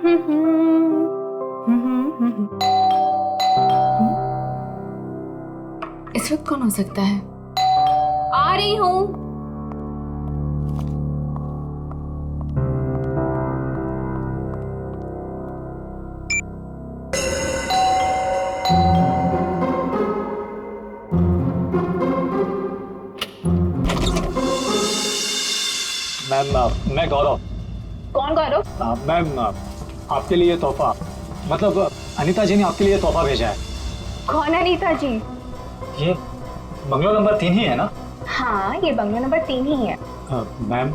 इस वक्त कौन हो सकता है? आ रही हूँ। मैम, मैं गौरव। कौन गौरव? मैम, आपके लिए तोहफा, मतलब अनीता जी ने आपके लिए तोहफा भेजा है। कौन अनीता जी? ये बंगलो नंबर 3 ही है ना? हाँ, ये बंगलो नंबर 3 ही है। मैम,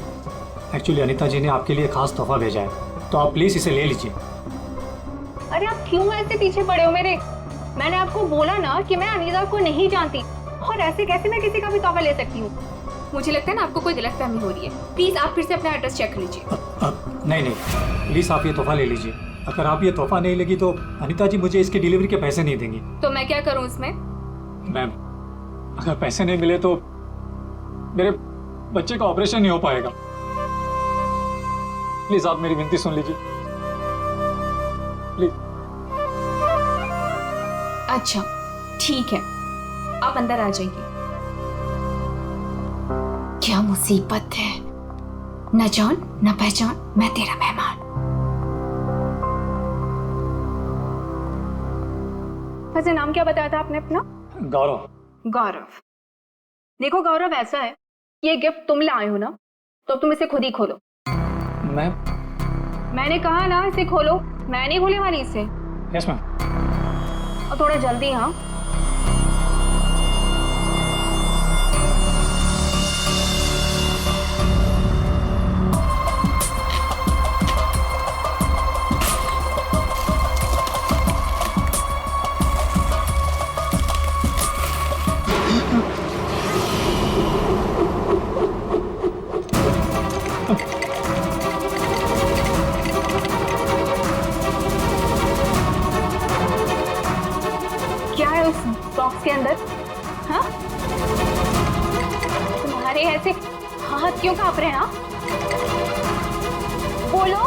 एक्चुअली अनीता जी ने आपके लिए खास तोहफा भेजा है, तो आप प्लीज इसे ले लीजिए। अरे आप क्यों ऐसे पीछे पड़े हो मेरे? मैंने आपको बोला ना कि मैं अनीता को नहीं जानती, और ऐसे कैसे मैं किसी का भी तोहफा ले सकती हूँ? मुझे लगता है ना आपको कोई गलतफहमी हो रही है। प्लीज आप फिर से अपना एड्रेस चेक कर लीजिए। नहीं, प्लीज आप ये तोहफा ले लीजिए। अगर आप ये तोहफा नहीं लेगी तो अनीता जी मुझे इसकी डिलीवरी के पैसे नहीं देंगी। तो मैं क्या करूँ इसमें? मैम, अगर पैसे नहीं मिले तो मेरे बच्चे का ऑपरेशन नहीं हो पाएगा। प्लीज आप मेरी विनती सुन लीजिए, प्लीज। अच्छा ठीक है, आप अंदर आ जाइए। क्या मुसीबत है, न जान न पहचान, मैं तेरा मेहमान। वैसे नाम क्या बताया था आपने अपना? गौरव। गौरव। देखो गौरव, ऐसा है, ये गिफ्ट तुम लाए हो ना, तो तुम इसे खुद ही खोलो। मैंने कहा ना इसे खोलो, मैं नहीं खोलने वाली इसे। Yes ma'am. और थोड़ा जल्दी। हाँ, क्या है उस बॉक्स के अंदर? हाँ, तुम्हारे ऐसे हाथ क्यों कांप रहे हैं? हाँ, बोलो।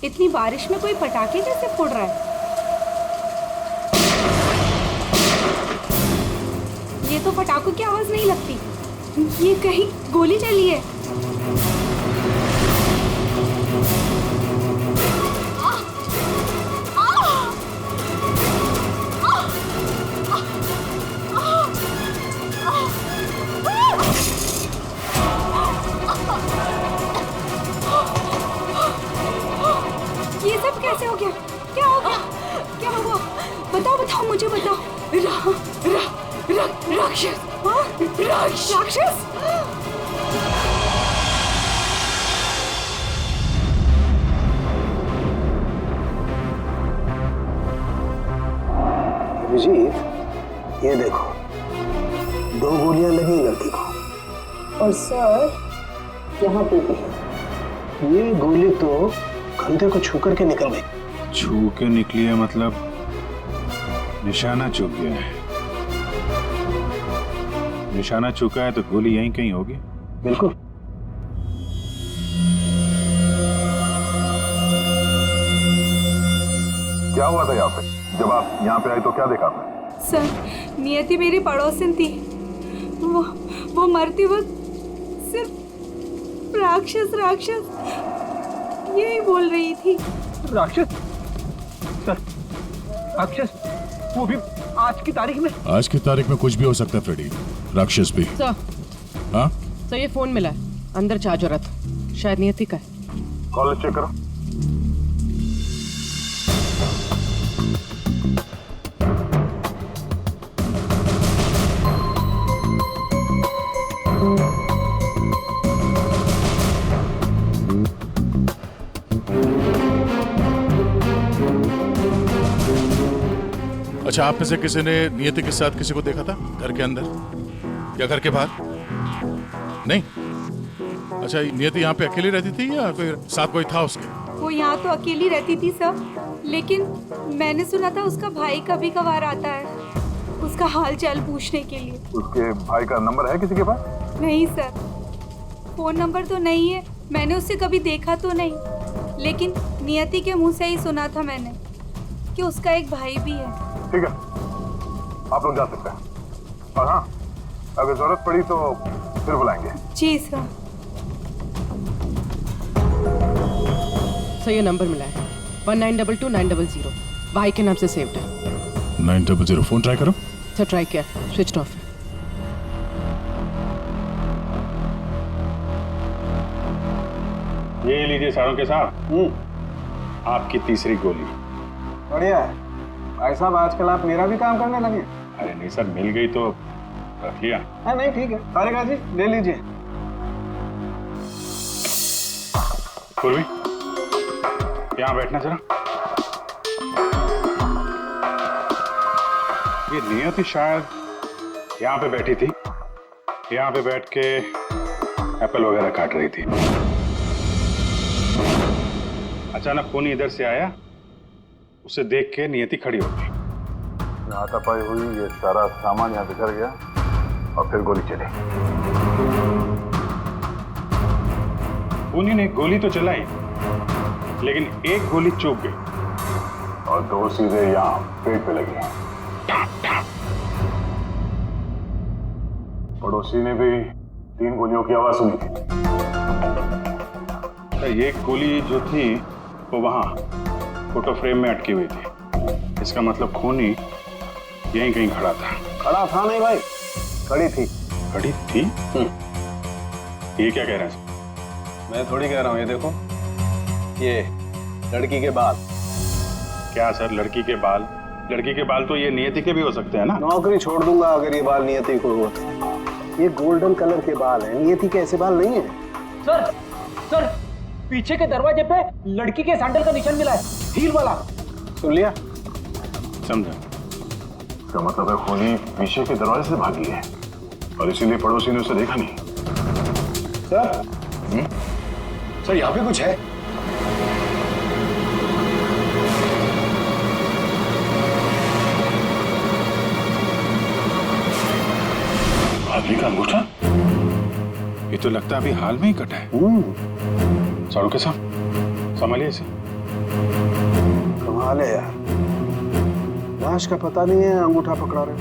इतनी बारिश में कोई पटाखे कैसे फोड़ रहा है? ये तो पटाखों की आवाज नहीं लगती, ये कहीं गोली चली है। ये सब कैसे हो गया? क्या हो गया? क्या हुआ? बताओ मुझे बताओ। राक्षस। हाँ? राक्षस? अभिजीत, ये देखो, 2 गोलियां लगी लड़की को। और सर यहाँ पे भी। ये गोली तो कंधे को छू करके निकल गई। छू के निकली है मतलब निशाना चूक गया है। निशाना चूका है तो गोली यहीं कहीं होगी। बिल्कुल। क्या हुआ था यहाँ पे? जब आप यहाँ पे आए तो क्या देखा आपने? सर, नियति मेरी पड़ोसन थी, वो मरती वक्त सिर्फ राक्षस यही बोल रही थी। राक्षस? सर, राक्षस वो भी आज की तारीख में? आज की तारीख में कुछ भी हो सकता है फ्रेडी, राक्षस भी। सर, हाँ सर ये फोन मिला है, अंदर चार्ज हो रहा था, शायद नियति का है। कॉलेज चेक करो। अच्छा, आप में से किसी ने नियति के साथ किसी को देखा था घर के अंदर या घर के बाहर? नहीं। अच्छा, नियति यहाँ पे अकेली रहती थी या कोई साथ कोई था उसके? वो यहाँ तो अकेली रहती थी सर, लेकिन मैंने सुना था उसका भाई कभी कभार आता है। उसका हाल चाल पूछने के लिए। उसके भाई का नंबर है किसी के पास? नहीं सर, फोन नंबर तो नहीं है, मैंने उसे कभी देखा तो नहीं, लेकिन नियति के मुंह से ही सुना था मैंने कि उसका एक भाई भी है। ठीक है, आप लोग जा सकते हैं। और हाँ, अगर जरूरत पड़ी तो फिर बुलाएंगे। जी सर। सर ये नंबर मिला है 1922-900, भाई के नाम से सेव्ड है। 900 फोन ट्राई करो। सर ट्राई किया, स्विच ऑफ है। ये लीजिए सारों के साथ आपकी तीसरी गोली। बढ़िया है भाई साहब, आजकल आप मेरा भी काम करने लगे। अरे नहीं सर, मिल गई तो रख लिया। हाँ नहीं ठीक है, तारिका जी ले लीजिए। पूर्वी यहाँ बैठना जरा। ये नियति शायद यहाँ पे बैठी थी, यहाँ पे बैठ के एप्पल वगैरह काट रही थी। अचानक खूनी इधर से आया, उसे देख के नियति खड़ी हो गई। हाथापाई हुई, ये सारा सामान यहाँ बिखर गया और फिर गोली चली। खूनी ने गोली तो चलाई, लेकिन एक गोली चूक गई और दो सीधे यहाँ पेट पे लगी। पड़ोसी ने भी 3 गोलियों की आवाज सुनी थी। ये गोली जो थी वो वहां फोटो फ्रेम में अटकी हुई थी। इसका मतलब खूनी यहीं कहीं खड़ा था। खड़ा था नहीं भाई, खड़ी थी। खड़ी थी? ये क्या कह रहे हैं? मैं थोड़ी कह रहा हूँ, ये देखो, ये लड़की के बाल। क्या सर, लड़की के बाल? लड़की के बाल तो ये नियति के भी हो सकते हैं ना। नौकरी छोड़ दूंगा अगर ये बाल नियति को हो। ये गोल्डन कलर के बाल हैं, नियति के ऐसे बाल नहीं है। सर पीछे के दरवाजे पे लड़की के सैंडल का निशान मिला है, हील वाला। सुन लिया? समझा। इसका मतलब है खूनी पीछे के दरवाजे से भागी है और इसीलिए पड़ोसी ने उसे देखा नहीं। सर यहाँ पे कुछ है। आदमी का अंगूठा? ये तो लगता है अभी हाल में ही कटा है। सारों के साथ संभालिए इसे। कमाल है यार, लाश का पता नहीं है, अंगूठा पकड़ा रहे।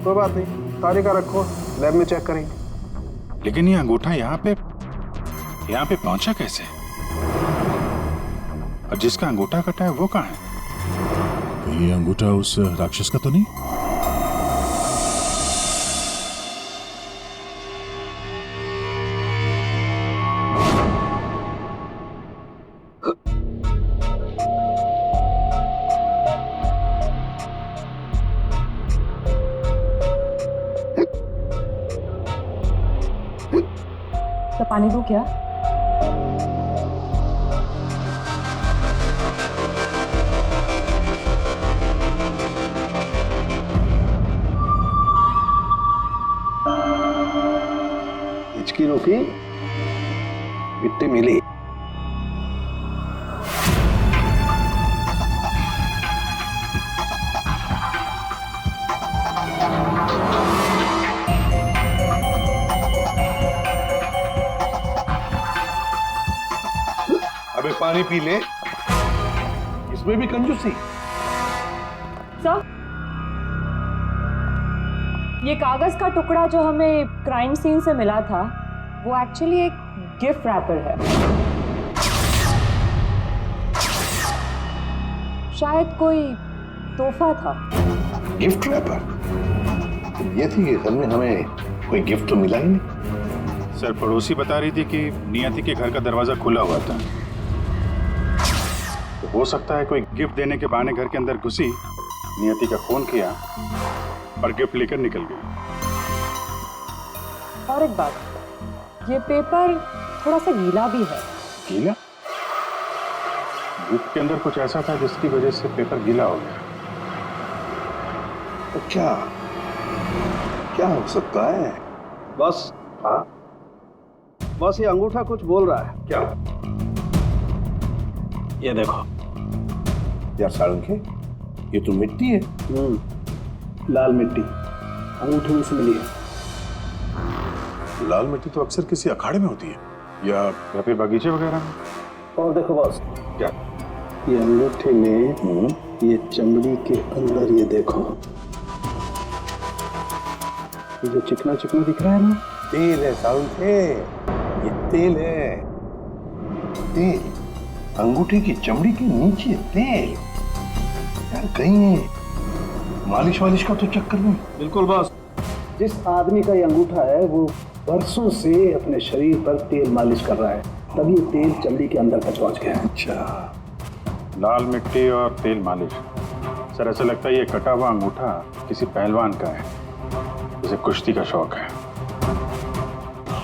कोई बात नहीं, तारिका रखो, लैब में चेक करेंगे। लेकिन ये अंगूठा यहाँ पे पहुंचा कैसे? और जिसका अंगूठा कटा है वो कहाँ है? ये अंगूठा उस राक्षस का तो नहीं? तो पानी दूं क्या? हिचकी रोकी, मिट्टी मिली। अबे पानी पी ले, इसमें भी कंजूसी। सर, ये कागज का टुकड़ा जो हमें क्राइम सीन से मिला था, वो एक्चुअली एक गिफ्ट रैपर है। शायद कोई तोहफा था। Gift wrapper? ये थी कि घर में हमें कोई गिफ्ट तो मिला ही नहीं। सर, पड़ोसी बता रही थी कि नियति के घर का दरवाजा खुला हुआ था। तो हो सकता है कोई गिफ्ट देने के बहाने घर के अंदर घुसी, नियति का खून किया और गिफ्ट लेकर निकल गई। और एक बात, ये पेपर थोड़ा सा गीला भी है। गीला? गिफ्ट के अंदर कुछ ऐसा था जिसकी वजह से पेपर गीला हो गया। तो क्या हो सकता है? बस बस ये अंगूठा कुछ बोल रहा है। क्या? ये देखो। यार सारंगी, ये तो मिट्टी है। लाल मिट्टी अंगूठे में से मिली है। लाल मिट्टी तो अक्सर किसी अखाड़े में होती है या फिर बगीचे वगैरह में। और देखो बॉस, क्या? ये अंगूठे में ये चमड़ी के अंदर ये देखो, ये जो चिकना चिकना दिख रहा है ना, तेल है साउंड है, ये तेल है। तेल अंगूठे की चमड़ी के नीचे तेल। यार कहीं मालिश वालिश का तो चक्कर नहीं? बिल्कुल बॉस, जिस आदमी का ये अंगूठा है वो बरसों से अपने शरीर पर तेल मालिश कर रहा है, तभी ये तेल चमड़ी के अंदर तक पहुंच गया है। अच्छा, लाल मिट्टी और तेल मालिश। सर ऐसा लगता है ये कटा हुआ अंगूठा किसी पहलवान का है, उसे कुश्ती का शौक है।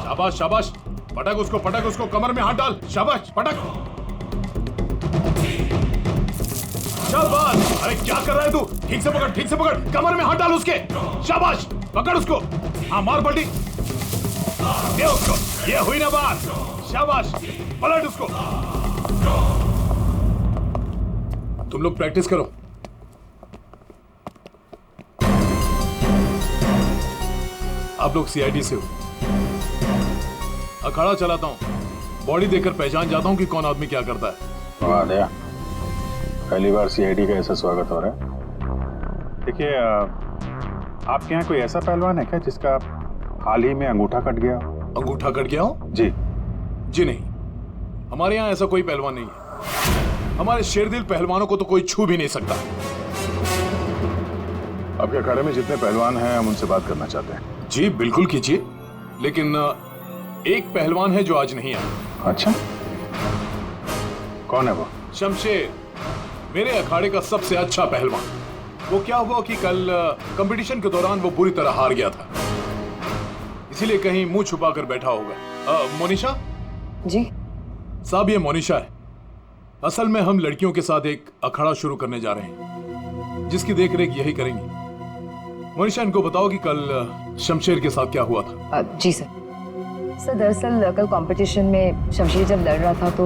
शाबाश शाबाश, पटक उसको, कमर में हाथ डाल। शाबाश, पटक। शाबाश। अरे क्या कर रहा है तू? ठीक से पकड़, कमर में हाथ डाल उसके। शाबाश, पकड़ उसको। हाँ, मार पलटी, दे उसको। ये हुई ना बात। शाबाश, पलट उसको। तुम लोग प्रैक्टिस करो। आप लोग सीआईडी से हो। अखाड़ा चलाता हूं, बॉडी देखकर पहचान जाता हूं कि कौन आदमी क्या करता है। वाह दया, पहली बार सीआईडी का ऐसा स्वागत हो रहा है। देखिए, आपके यहाँ कोई ऐसा पहलवान है क्या जिसका हाल ही में अंगूठा कट गया? अंगूठा कट गया हो? जी नहीं, हमारे यहाँ ऐसा कोई पहलवान नहीं है। हमारे शेरदिल पहलवानों को तो कोई छू भी नहीं सकता। आपके अखाड़े में जितने पहलवान हैं हम उनसे बात करना चाहते हैं। जी बिल्कुल कीजिए, लेकिन एक पहलवान है जो आज नहीं आया। अच्छा, कौन है वो? शमशेर, मेरे अखाड़े का सबसे अच्छा पहलवान। वो क्या हुआ कि कल कंपटीशन के दौरान वो बुरी तरह हार गया था, इसीलिए कहीं मुंह छुपा कर बैठा होगा। मोनिशा जी साहब, ये मोनिशा है। असल में हम लड़कियों के साथ एक अखाड़ा शुरू करने जा रहे हैं, जिसकी देखरेख यही करेंगी। मोनिशा, इनको बताओ कि कल शमशेर के साथ क्या हुआ था। जी सर। दरअसल कल कंपटीशन में शमशेर जब लड़ रहा था तो।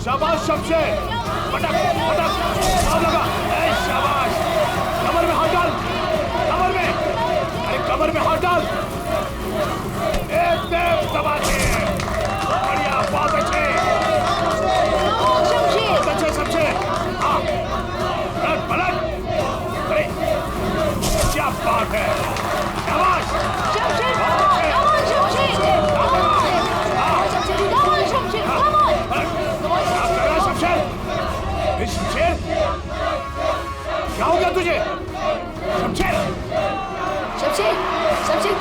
शाबाश शमशेर, पटक, हाथ लगा। शाबाश, कमर में हाथ डाल, कमर में, अरे कमर में हाथ डाल। एकदम दबाके, बढ़िया, बहुत अच्छे शमशेर। हाँ, पलट, अरे क्या बात है। शाबाश शमशेर, शमशेर, क्या हो गया तुझे? शमशेर,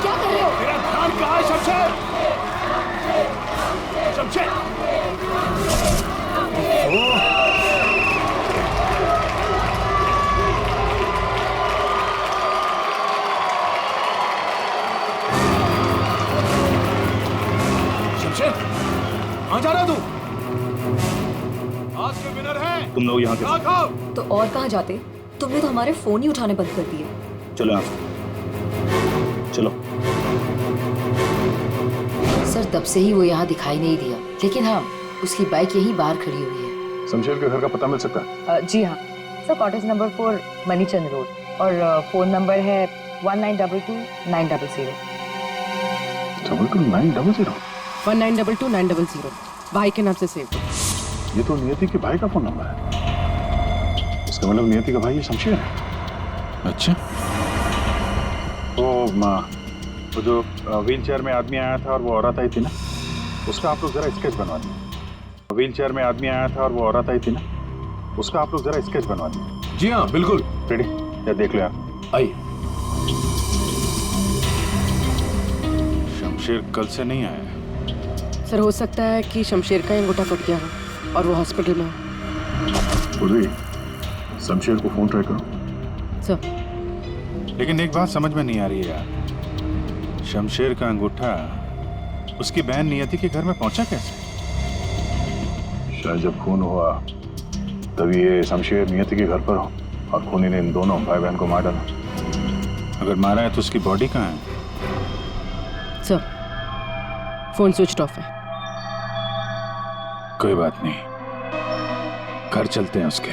क्या कर रहे हो? तेरा ध्यान कहाँ है शमशेर? शमशेर, शमशेर, कहाँ जा रहा है तू? आज के विनर है तुम लोग यहाँ के। तो और कहाँ जाते? तुमने तो हमारे फोन ही उठाने बंद कर दिए। चलो यहाँ से, चलो। सर तब से ही वो यहाँ दिखाई नहीं दिया, लेकिन हाँ उसकी बाइक यहीं बाहर खड़ी हुई है। शमशेर के घर का पता मिल सकता है? जी हाँ सर, कॉटेज नंबर 4 मनीचंद रोड, और फोन नंबर है 1922-900। 22-900? 1922-900 भाई के नाम से सेव। ये तो नियति के भाई का फोन नंबर है। इसका मतलब नियति का भाई ये शमशेर है। अच्छा, तो वो जो व्हील चेयर में आदमी आया था और वो औरत आई थी ना, उसका आप लोग जरा स्केच बनवा दीजिए। व्हील चेयर में आदमी आया था और वो औरत आई थी ना, उसका आप लोग जरा स्केच बनवा दीजिए। जी हाँ बिल्कुल। रेडी? या देख लो आप। आइए। शमशेर कल से नहीं आया। सर हो सकता है कि शमशेर का अंगूठा कट गया हो और वो हॉस्पिटल में हो। उर्वी, शमशेर को फोन ट्राई करो। सर लेकिन एक बात समझ में नहीं आ रही है यार, शमशेर का अंगूठा उसकी बहन नियति के घर में पहुंचा कैसे? शायद जब खून हुआ तभी ये शमशेर नियति के घर पर हो और खूनी ने इन दोनों भाई बहन को मार डाला। अगर मारा है तो उसकी बॉडी कहाँ है? सर फोन स्विच ऑफ है। कोई बात नहीं, घर चलते हैं उसके।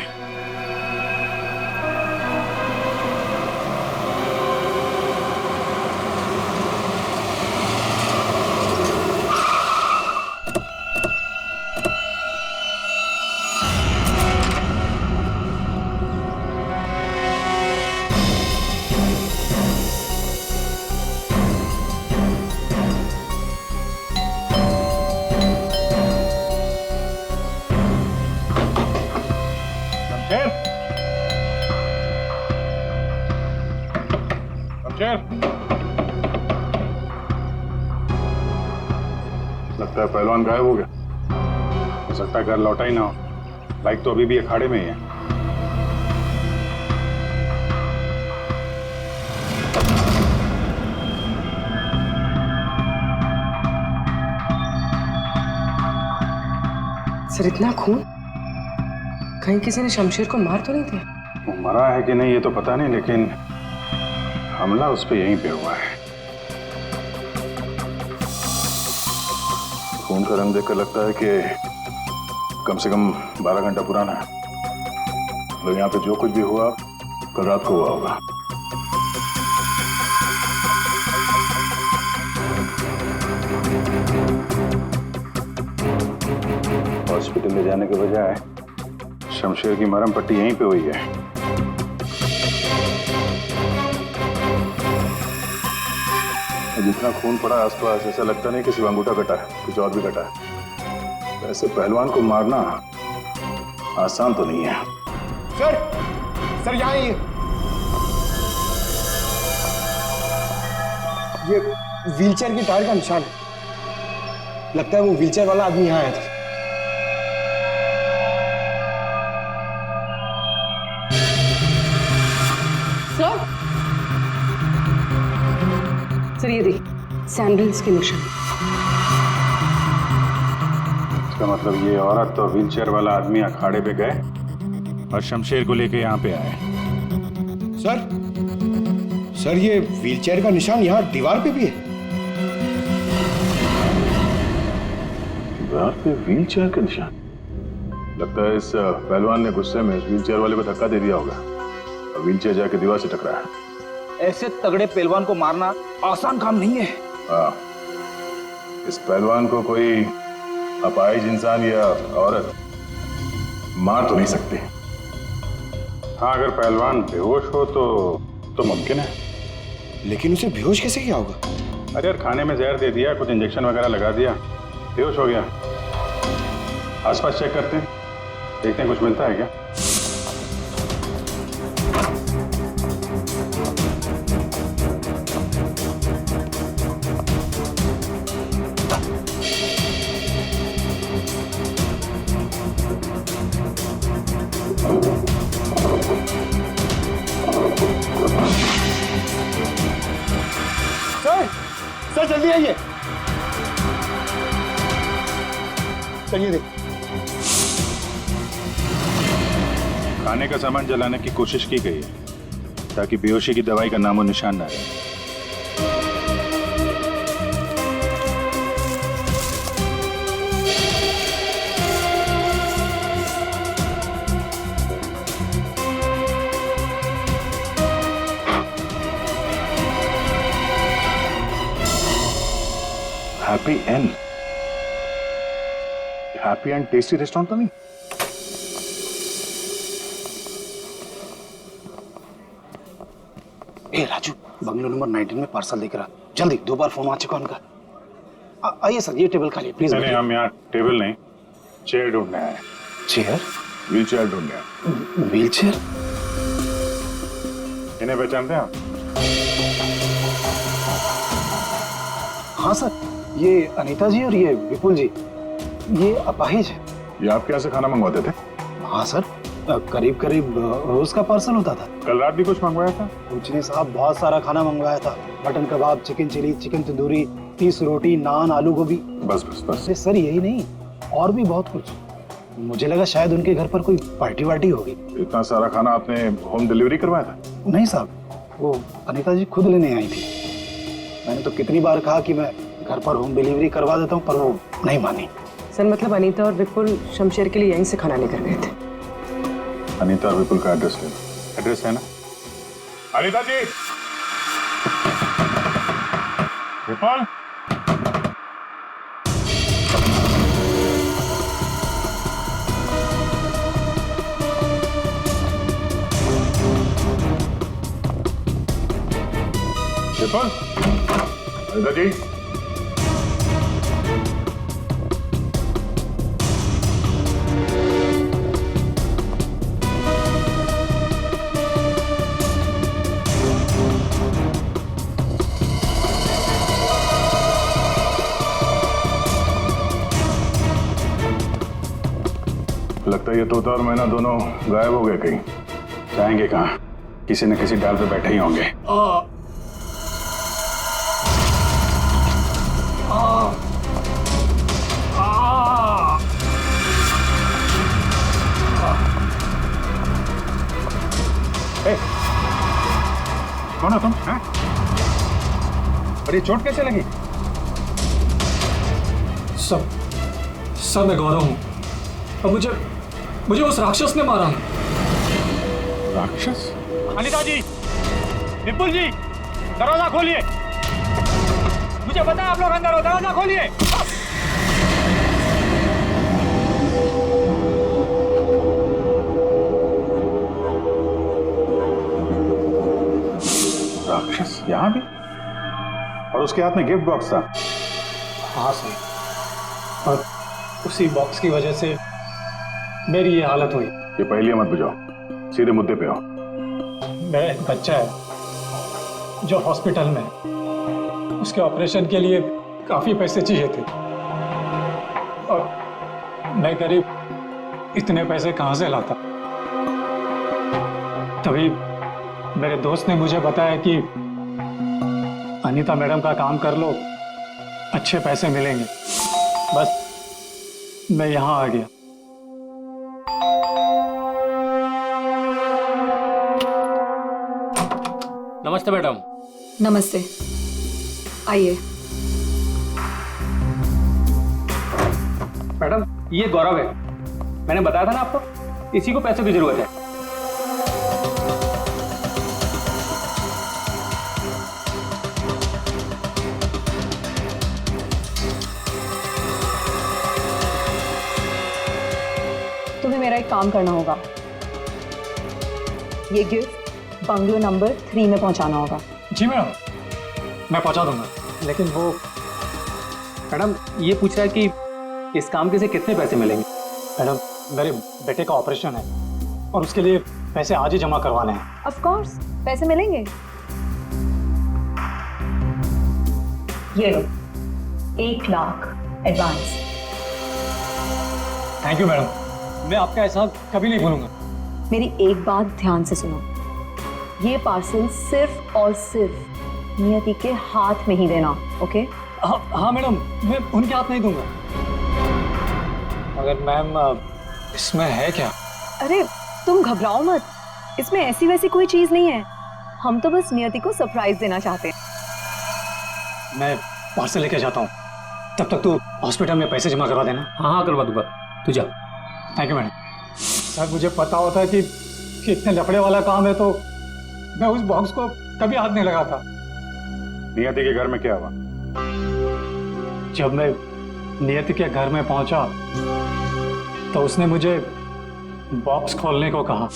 शमशेर, लगता है पहलवान गायब हो गया। हो सकता है घर लौटा ही ना हो। बाइक तो अभी भी अखाड़े में ही है। सर इतना खून, कहीं किसी ने शमशेर को मार तो नहीं दिया? वो मरा है कि नहीं ये तो पता नहीं, लेकिन हमला उस पर यहीं पे हुआ है। खून का रंग देखकर लगता है कि कम से कम 12 घंटा पुराना है। मतलब यहाँ पे जो कुछ भी हुआ कल रात को हुआ होगा। हॉस्पिटल ले जाने के बजाय शमशेर की मरहम पट्टी यहीं पे हुई है। जितना खून पड़ा आसपास ऐसा लगता नहीं कि सिर्फ अंगूठा कटा है, कुछ और भी कटा है। वैसे पहलवान को मारना आसान तो नहीं है। सर यहाँ ये व्हीलचेयर की टायर का निशान है। लगता है वो व्हीलचेयर वाला आदमी यहाँ आया था। सर ये देखिए सैंडल्स के निशान। इसका मतलब ये औरत और व्हीलचेयर वाला आदमी अखाड़े पे गए और शमशेर को लेके यहाँ पे आए। सर ये व्हीलचेयर का निशान यहाँ दीवार पे भी है। दीवार पे व्हीलचेयर का निशान? लगता है इस पहलवान ने गुस्से में इस व्हीलचेयर वाले को धक्का दे दिया होगा और व्हीलचेयर जाके दीवार से टकराया है। ऐसे तगड़े पहलवान को मारना आसान काम नहीं है। हाँ, इस पहलवान को कोई अपाहिज इंसान या औरत मार तो नहीं सकती। हाँ, अगर पहलवान बेहोश हो तो मुमकिन है। लेकिन उसे बेहोश कैसे किया होगा? अरे यार, खाने में जहर दे दिया, कुछ इंजेक्शन वगैरह लगा दिया, बेहोश हो गया। आसपास चेक करते हैं, देखते हैं कुछ मिलता है क्या। सर जल्दी आइए। सर ये देख। खाने का सामान जलाने की कोशिश की गई है ताकि बेहोशी की दवाई का नामो निशान ना रहे। हैप्पी एंड टेस्टी रेस्टोरेंट तो नहीं? ए राजू, बंगलो नंबर 19 में पार्सल देकर आ। जल्दी, 2 बार फोन आ चुका उनका। आइए सर, ये टेबल खाली प्लीज। नहीं, हम यहाँ टेबल नहीं, चेयर ढूंढने आए। चेयर? व्हील चेयर ढूंढने आए। Wheel chair? इन्हें पहचानते हैं आप? हाँ सर, ये अनीता जी और ये विपुल जी, ये अपाहिज है। ये आपके यहाँ से खाना मंगवाते थे? हाँ सर, करीब करीब रोज का पार्सल होता था। कल रात भी कुछ मंगवाया था? कुछ नहीं साहब, बहुत सारा खाना मंगवाया था। मटन कबाब, चिकन चिली, चिकन तंदूरी, 30 रोटी, नान, आलू गोभी। बस बस बस। सर यही नहीं, और भी बहुत कुछ। मुझे लगा शायद उनके घर पर कोई पार्टी वार्टी होगी। इतना सारा खाना आपने होम डिलीवरी करवाया था? नहीं साहब, वो अनीता जी खुद लेने आई थी। मैंने तो कितनी बार कहा कि मैं घर पर होम डिलीवरी करवा देता हूँ, पर वो नहीं मानी। सर मतलब अनीता और विपुल शमशेर के लिए यहीं से खाना लेकर गए थे। अनीता और विपुल का एड्रेस ले लो। एड्रेस है ना? अनीता जी, विपुल, विपुल, अनीता जी। लगता है ये तोता और मैना दोनों गायब हो गए कहीं। जाएंगे कहाँ? किसी न किसी डाल पे बैठे ही होंगे। कौन हो तुम? हैं? और ये चोट कैसे लगी? सब मैं गौरव हूँ और मुझे उस राक्षस ने मारा है। राक्षस? अनिता जी, विपुल जी, दरवाजा खोलिए। मुझे पता है आप लोग अंदर हो, दरवाजा खोलिए। राक्षस यहाँ भी? और उसके हाथ में गिफ्ट बॉक्स था। हाँ सर, और उसी बॉक्स की वजह से मेरी ये हालत हुई। ये पहले मत बुझाओ, सीधे मुद्दे पे आओ। मेरा एक बच्चा है जो हॉस्पिटल में है। उसके ऑपरेशन के लिए काफी पैसे चाहिए थे और मैं गरीब इतने पैसे कहाँ से लाता। तभी मेरे दोस्त ने मुझे बताया कि अनीता मैडम का काम कर लो, अच्छे पैसे मिलेंगे। बस मैं यहाँ आ गया। नमस्ते मैडम। नमस्ते, आइए। मैडम, ये गौरव है। मैंने बताया था ना आपको, इसी को पैसे की जरूरत है। तुम्हें मेरा एक काम करना होगा। ये गिफ्ट बंगलो नंबर 3 में पहुंचाना होगा। जी मैडम, मैं पहुंचा दूंगा। लेकिन वो मैडम ये पूछ रहा है कि इस काम के से कितने पैसे मिलेंगे। मैडम, मेरे बेटे का ऑपरेशन है और उसके लिए पैसे आज ही जमा करवाने हैं। ऑफ कोर्स पैसे मिलेंगे। ये लो 1 lakh advance. Thank you madam, मैं आपका एहसान कभी नहीं भूलूंगा। मेरी एक बात ध्यान से सुनो, ये पार्सल सिर्फ और सिर्फ नियति के हाथ में ही देना, ओके? हाँ मैडम, मैं उनके हाथ नहीं दूंगा। मगर मैम, इसमें है क्या? अरे तुम घबराओ मत, इसमें ऐसी वैसी कोई चीज नहीं है। हम तो बस नियति को सरप्राइज देना चाहते हैं। मैं पार्सल लेके जाता हूँ, तब तक तू हॉस्पिटल में पैसे जमा करवा देना। हाँ करवा दूंगा, तू जा। Thank you madam. सर, मुझे पता होता कि इतने लफड़े वाला काम है तो मैं उस बॉक्स को कभी हाथ नहीं लगाता। नियति के घर में क्या हुआ? जब मैं नियति के घर में पहुंचा तो उसने मुझे बॉक्स खोलने को कहा।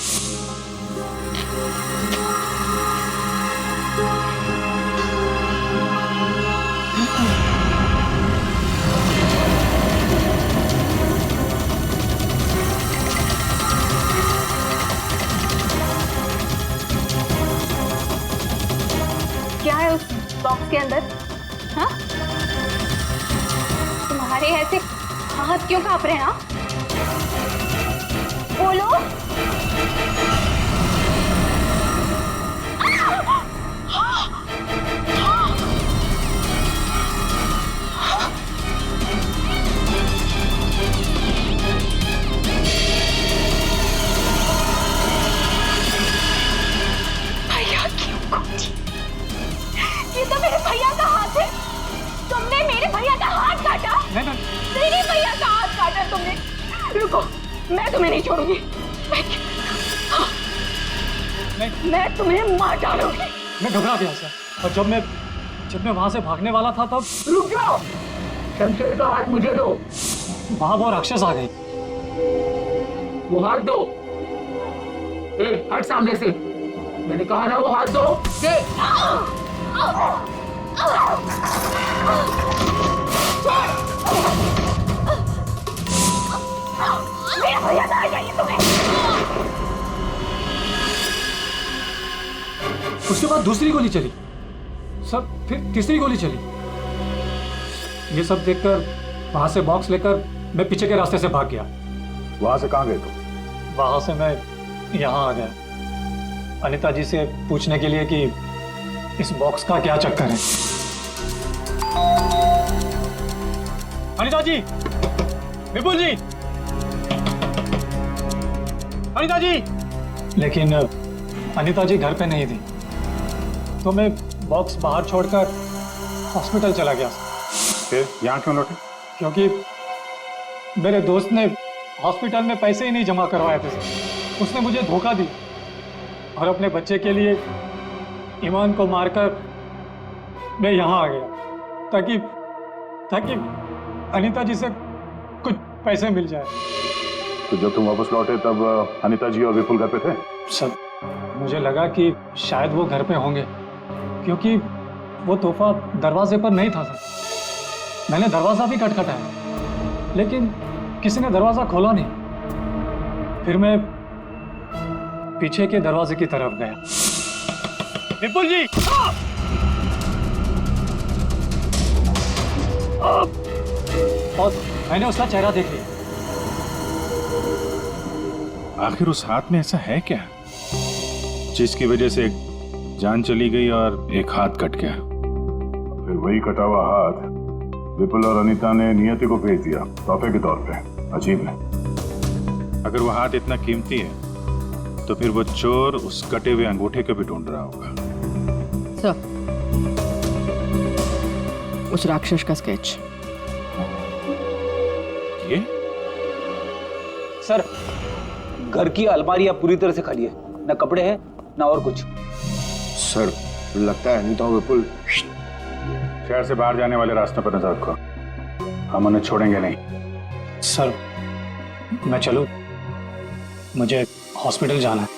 क्या है उस बॉक्स के अंदर? हाँ, तुम्हारे ऐसे हाथ क्यों कांप रहे हैं? हाँ, बोलो। भैया क्यों कूदी? ये तो मेरे भैया का हाथ है। तुमने मेरे भैया का हाथ काटा? मेरे भैया का हाथ काटा तुमने। रुको, मैं तुम्हें नहीं छोड़ूंगी। मैं तुम्हें मार डालूंगी। मैं घबरा गया सर, और जब मैं वहां से भागने वाला था तब रुक जाओ, शमशेर का हाथ मुझे दो। वहां वो राक्षस आ गई। वो हाथ दो। हट सामने से, मैंने कहा ना वो हाथ दो। दे। मेरा भैया कहाँ चाहिए तुम्हें? उसके बाद दूसरी गोली चली सर, फिर तीसरी गोली चली। ये सब देखकर वहां से बॉक्स लेकर मैं पीछे के रास्ते से भाग गया। वहां से कहाँ गए तुम? वहां से मैं यहाँ आ गया अनीता जी से पूछने के लिए कि इस बॉक्स का क्या चक्कर है। अनीता जी, विपुल जी, अनीता जी। लेकिन अनीता जी घर पे नहीं थी, तो मैं बॉक्स बाहर छोड़कर हॉस्पिटल चला गया। फिर यहाँ क्यों लौटे? क्योंकि मेरे दोस्त ने हॉस्पिटल में पैसे ही नहीं जमा करवाए थे। उसने मुझे धोखा दी और अपने बच्चे के लिए ईमान को मारकर मैं यहाँ आ गया ताकि अनीता जी से कुछ पैसे मिल जाए। तो जब तुम वापस लौटे तब अनीता जी और विपुल घर पे थे? सर, मुझे लगा कि शायद वो घर पे होंगे क्योंकि वो तोहफा दरवाजे पर नहीं था सर। मैंने दरवाजा भी खटखटाया लेकिन किसी ने दरवाजा खोला नहीं। फिर मैं पीछे के दरवाजे की तरफ गया। विपुल जी, और मैंने उसका चेहरा देख लिया। आखिर उस हाथ में ऐसा है क्या जिसकी वजह से एक जान चली गई और एक हाथ कट गया? फिर वही कटा हुआ हाथ विपुल और अनीता ने नियति को भेज दिया तोहफे के तौर पे। अजीब है। अगर वो हाथ इतना कीमती है तो फिर वो चोर उस कटे हुए अंगूठे को भी ढूंढ रहा होगा। सर, उस राक्षस का स्केच। ये सर, घर की अलमारियां पूरी तरह से खाली है, न कपड़े हैं न और कुछ। सर, लगता है अनीता और विपुल शहर से बाहर जाने वाले रास्ते पर नजर रखो, हम उन्हें छोड़ेंगे नहीं। सर, मैं चलूं? मुझे हॉस्पिटल जाना है।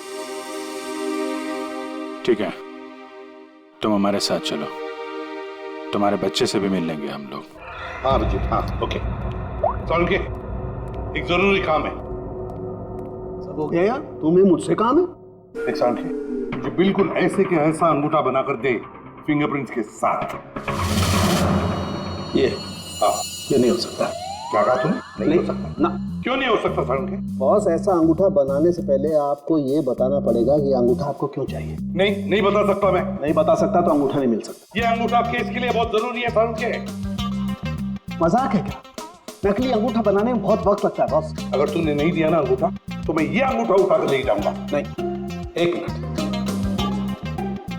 ठीक है, तुम हमारे साथ चलो, तुम्हारे बच्चे से भी मिल लेंगे हम लोग। हाँ अभिजीत, हाँ ओके। सालुंके, एक जरूरी काम है। सब हो गया यार, तुम्हें मुझसे काम है। एक सालुंके, मुझे बिल्कुल ऐसे के ऐसा अंगूठा बनाकर दे फिंगरप्रिंट्स के साथ। ये हाँ, ये नहीं हो सकता। क्या कहा तुमने? नहीं हो सकता ना। क्यों नहीं हो सकता सालुंके? बॉस, ऐसा अंगूठा बनाने से पहले आपको ये बताना पड़ेगा कि अंगूठा आपको क्यों चाहिए। नहीं बता सकता मैं। नहीं बता सकता तो अंगूठा नहीं मिल सकता। ये अंगूठा केस के लिए बहुत जरूरी है सालुंके। मजाक है क्या? नकली अंगूठा बनाने में बहुत वक्त लगता है बॉस। अगर तूने नहीं दिया ना अंगूठा तो मैं ये अंगूठा उठा कर ले जाऊंगा। नहीं, एक मिनट।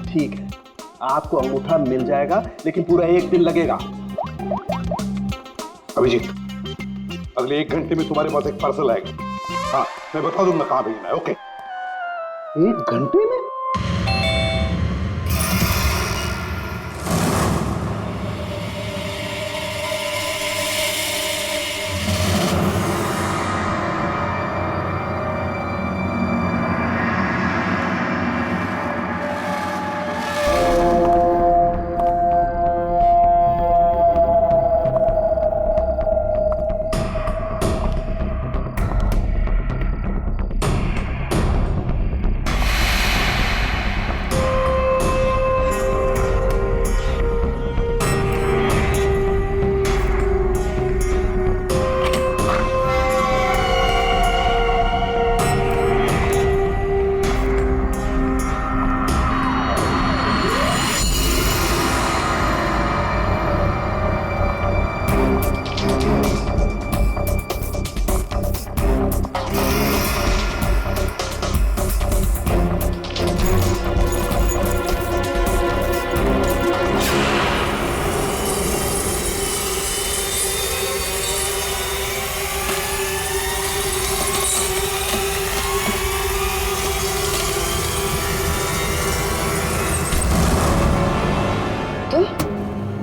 ठीक है, आपको अंगूठा मिल जाएगा लेकिन पूरा 1 दिन लगेगा। अभिजीत, अगले 1 घंटे में तुम्हारे पास एक पार्सल आएगा। हाँ, मैं बता दूंगा कहाँ भेजना है। ओके? 1 घंटे में?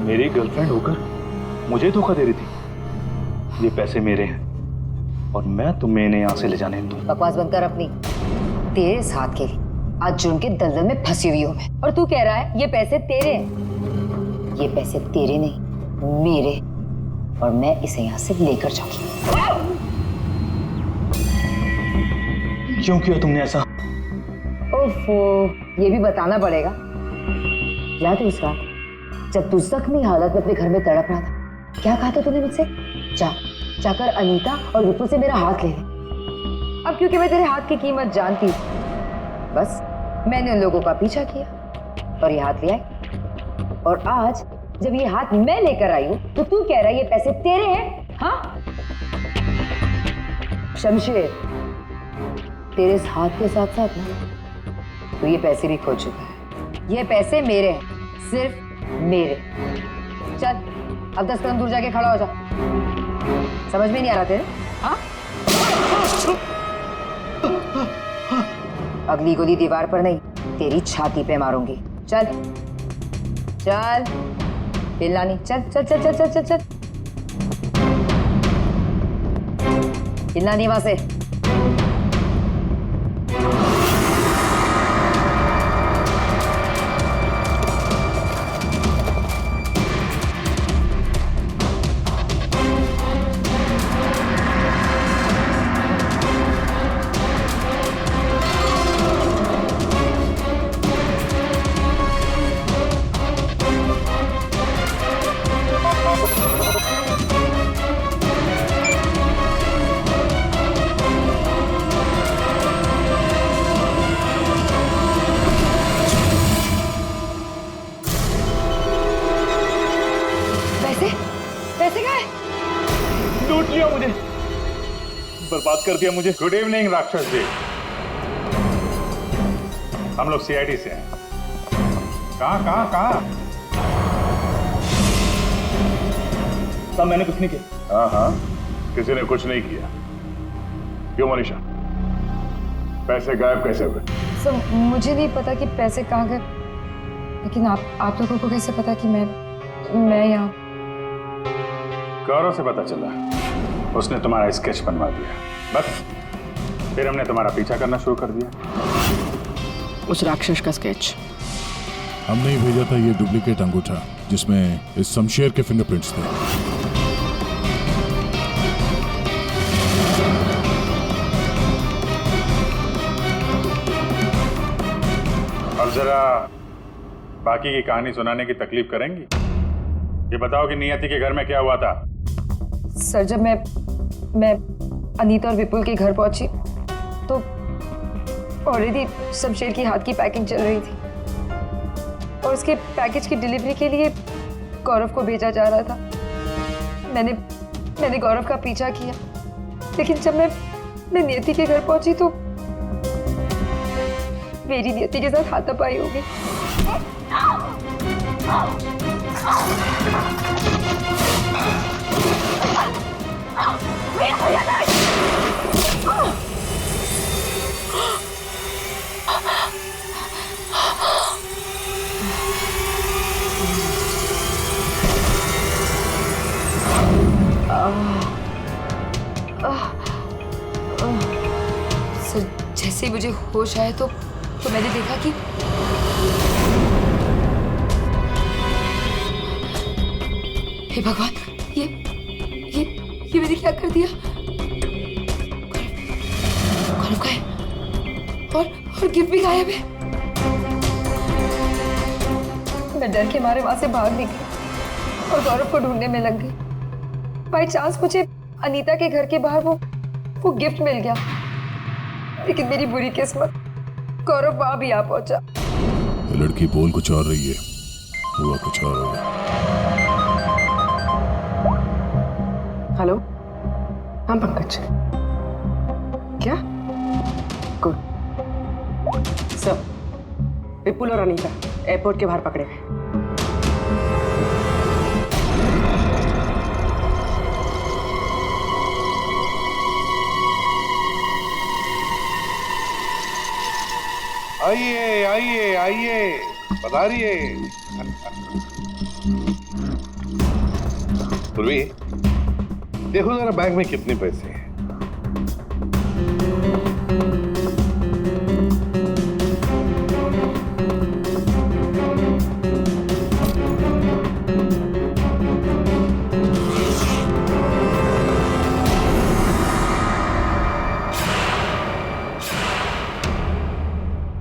मेरी गर्लफ्रेंड होकर मुझे धोखा दे रही थी। ये पैसे मेरे हैं और मैं तुम्हें इन्हें यहाँ से ले जाने दूँ। बकवास बंद कर अपनी। तेरे साथ के आज जुर्म के दलदल में फंसी हुई हूँ मैं, और तू कह रहा है ये पैसे तेरे हैं। ये पैसे तेरे नहीं, मेरे, और मैं इसे यहाँ से लेकर जाऊंगी। क्यों किया तुमने ऐसा? ओफो, ये भी बताना पड़ेगा। याद है उस रात जब तू जख्मी हालत में अपने घर में तड़प रहा था, क्या कहा था तूने मुझसे? जाकर अनीता और विपुल से मेरा हाथ ले ले। अब क्योंकि मैं तेरे हाथ की कीमत जानती हूँ, बस मैंने उन लोगों का पीछा किया और ये हाथ ले आई। और आज जब ये हाथ मैं लेकर आई हूं तो तू कह रहा है ये पैसे तेरे हैं? हाँ शमशेर, तेरे इस हाथ के साथ साथ ना तो ये पैसे भी खो चुका है। ये पैसे मेरे हैं, सिर्फ मेरे। चल अब 10 कदम दूर जाके खड़ा हो जा। समझ में नहीं आ रहा तेरे? हाँ अगली गोली दीवार पर नहीं, तेरी छाती पे मारूंगी। चल चल हिलना नहीं। चल चल चल चल चल चल चल हिलना नहीं वहां से। लूट लिया मुझे, बर्बाद कर दिया मुझे। गुड इवनिंग राक्षस जी, हम लोग सीआईडी से हैं। कहाँ? सब मैंने कुछ नहीं किया। हाँ, किसी ने कुछ नहीं किया। क्यों मनीषा, पैसे गायब कैसे हुए? सर मुझे नहीं पता कि पैसे कहाँ गए, लेकिन आप लोगों को कैसे पता कि मैं यहाँ? गौरव से पता चला, उसने तुम्हारा स्केच बनवा दिया। बस फिर हमने तुम्हारा पीछा करना शुरू कर दिया। उस राक्षस का स्केच हमने ही भेजा था, ये डुप्लीकेट अंगूठा जिसमें इस शमशेर के फिंगरप्रिंट्स थे। अब जरा बाकी की कहानी सुनाने की तकलीफ करेंगी? ये बताओ कि नियति के घर में क्या हुआ था? सर जब मैं अनीता और विपुल के घर पहुंची तो ऑलरेडी शमशेर की हाथ की पैकिंग चल रही थी और उसके पैकेज की डिलीवरी के लिए गौरव को भेजा जा रहा था। मैंने गौरव का पीछा किया, लेकिन जब मैं नियति के घर पहुंची तो मेरी नियति के साथ हाथापाई हो गई। सर जैसे ही मुझे होश आया तो मैंने देखा कि हे भगवान, ये मैंने क्या कर दिया? गौरव का है और गिफ्ट भी गायब है। मैं डर के मारे वहां से भाग निकली और गौरव को ढूंढने में लग गई। बाई चांस मुझे अनीता के घर के बाहर वो गिफ्ट मिल गया, लेकिन मेरी बुरी किस्मत गौरव वहां भी आ पहुंचा। ये लड़की बोल कुछ और रही है, हुआ कुछ और होगा। हेलो, हाँ पंकज, क्या? गुड सर, विपुल और अनीता एयरपोर्ट के बाहर पकड़े गए। आइए आइए आइए, पधारिए। पूर्वी, देखो जरा बैंक में कितने पैसे हैं।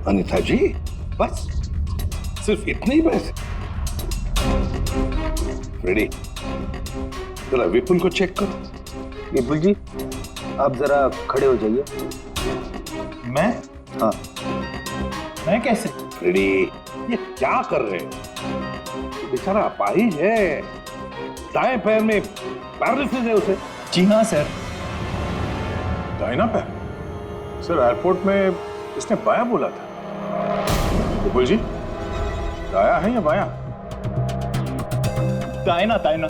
अनीता जी, बस सिर्फ इतने ही पैसे? रेडी, जरा विपुल को चेक करो। विपुल जी आप जरा खड़े हो जाइए। मैं? हाँ। मैं कैसे? फ्रेडी, ये क्या कर रहे हो? बेचारा अपाहिज है, दाएं पैर में पैरालिसिस है उसे। जी हाँ सर। दाहिना पैर? सर एयरपोर्ट में इसने बाया बोला था। विपुल जी, दाया है या बाया? दाहिना दाहिना।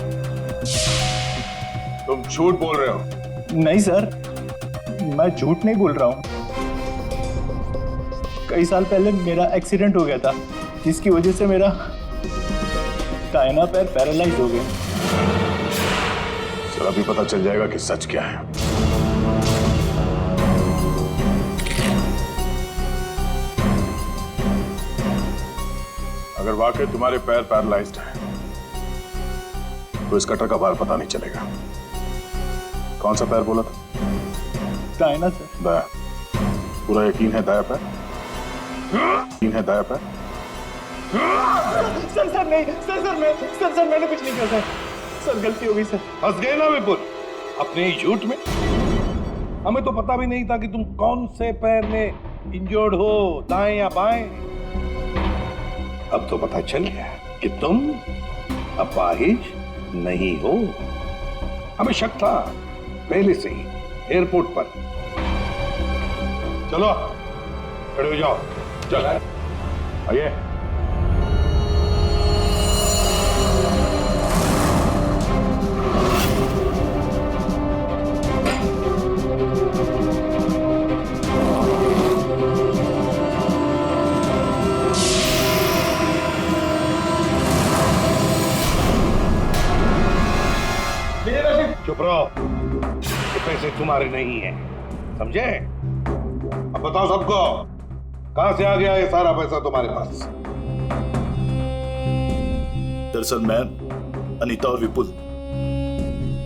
तुम झूठ बोल रहे हो। नहीं सर, मैं झूठ नहीं बोल रहा हूँ। कई साल पहले मेरा एक्सीडेंट हो गया था, जिसकी वजह से मेरा दाहिना पैर पैरालाइज हो गया। सर अभी पता चल जाएगा कि सच क्या है। अगर वाकई तुम्हारे पैर पैरालाइज्ड हैं, तो इस कटर का बार पता नहीं चलेगा। कौन सा पैर बोला था? दाहिना सर। दाया। पूरा यकीन है दाया पैर? यकीन है दाया पैर? सर नहीं, सर मैंने कुछ नहीं किया सर गलती हो गई सर। फंस गए ना विपुल अपने ही झूठ में। हमें तो पता भी नहीं था कि तुम कौन से पैर में इंजर्ड हो, दाएं या बाएं। अब तो पता चल गया कि तुम अपाहिज नहीं हो। हमें शक था पहले से ही एयरपोर्ट पर। चलो खड़े हो जाओ। चल आइए। चुप रहो, ये पैसे तुम्हारे नहीं हैं, समझे? अब बताओ सबको, कहां से आ गया ये सारा पैसा तुम्हारे पास? दरअसल मैं, अनीता और विपुल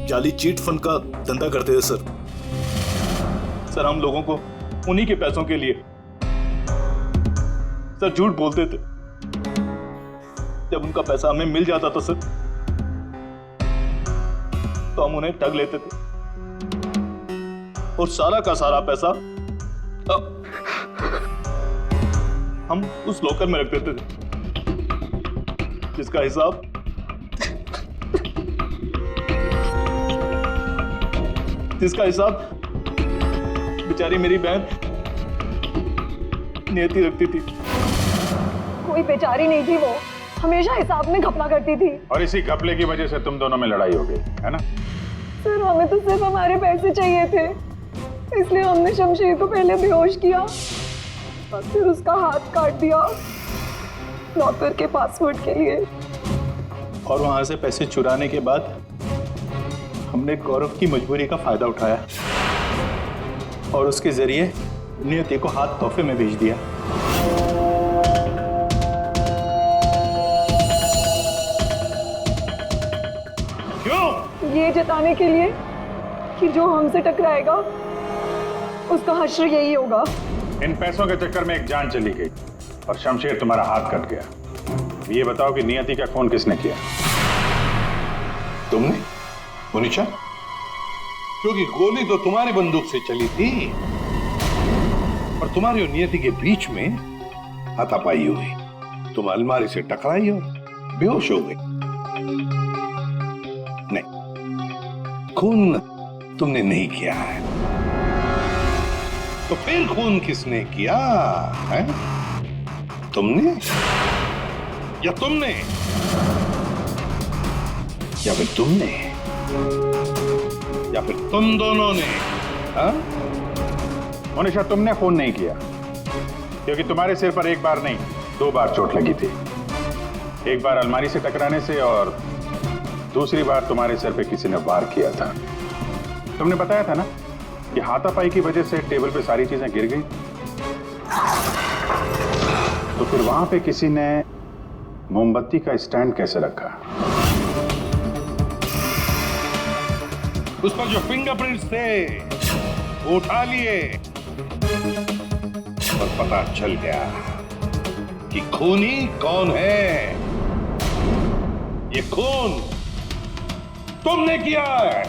जाली चीट फंड का धंधा करते थे सर। सर हम लोगों को उन्हीं के पैसों के लिए सर झूठ बोलते थे। जब उनका पैसा हमें मिल जाता था सर, तो हम उन्हें ठग लेते थे और सारा का सारा पैसा हम उस लॉकर में रख देते थे, जिसका हिसाब बेचारी मेरी बहन नियति रखती थी। कोई बेचारी नहीं थी, वो हमेशा हिसाब में घपला करती थी। और इसी घपले की वजह से तुम दोनों में लड़ाई हो गई, है ना? सर हमें तो सिर्फ हमारे पैसे चाहिए थे, इसलिए हमने शमशेर को पहले बेहोश किया और फिर उसका हाथ काट दिया लॉकर के पासवर्ड के लिए। और वहां से पैसे चुराने के बाद हमने गौरव की मजबूरी का फायदा उठाया और उसके जरिए नियति को हाथ तोहफे में भेज दिया। क्यों? ये जताने के लिए कि जो हमसे टकराएगा उसका हश्र यही होगा। इन पैसों के चक्कर में एक जान चली गई और शमशेर तुम्हारा हाथ कट गया। ये बताओ कि नियति का खून किसने किया? तुमने? मुनीशा? क्योंकि गोली तो तुम्हारी बंदूक से चली थी और तुम्हारी और नियति के बीच में हाथापाई हुई। तुम अलमारी से टकराई और बेहोश हो गई। नहीं, खून तुमने नहीं किया है। तो फिर खून किसने किया है? तुमने या तुमने या फिर तुमने या फिर तुम दोनों ने? हाँ? मोनिशा, तुमने खून नहीं किया, क्योंकि तुम्हारे सिर पर एक बार नहीं 2 बार चोट लगी थी। एक बार अलमारी से टकराने से और दूसरी बार तुम्हारे सिर पे किसी ने वार किया था। तुमने बताया था ना कि हाथापाई की वजह से टेबल पे सारी चीजें गिर गई। तो फिर वहां पे किसी ने मोमबत्ती का स्टैंड कैसे रखा? उस पर जो फिंगरप्रिंट्स थे वो उठा लिए और पता चल गया कि खूनी कौन है। ये खून तुमने किया है।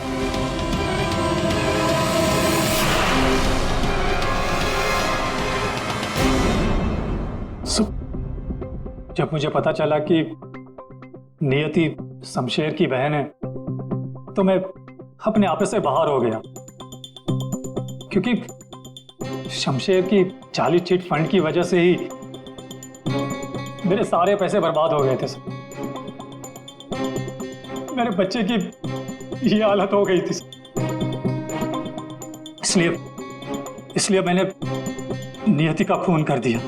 जब मुझे पता चला कि नियति शमशेर की बहन है तो मैं अपने आप से बाहर हो गया, क्योंकि शमशेर की जाली चिट फंड की वजह से ही मेरे सारे पैसे बर्बाद हो गए थे। मेरे बच्चे की ये हालत हो गई थी, इसलिए मैंने नियति का खून कर दिया।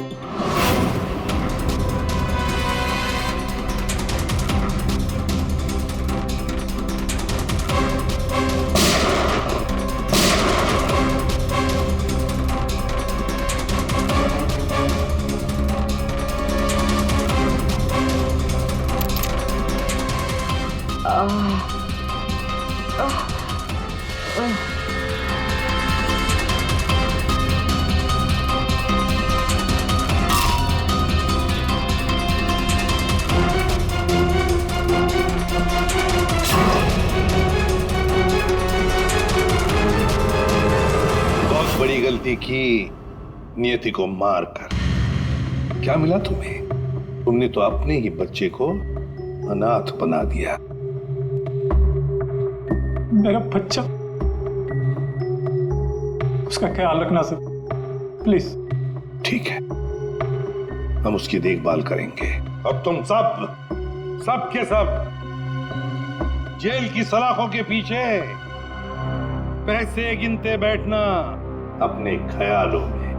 बहुत बड़ी गलती की नियति को मारकर। क्या मिला तुम्हें? तुमने तो अपने ही बच्चे को अनाथ बना दिया। मेरा बच्चा, उसका ख्याल रखना सर, प्लीज। ठीक है, हम उसकी देखभाल करेंगे। अब तुम सब के सब जेल की सलाखों के पीछे पैसे गिनते बैठना अपने ख्यालों में।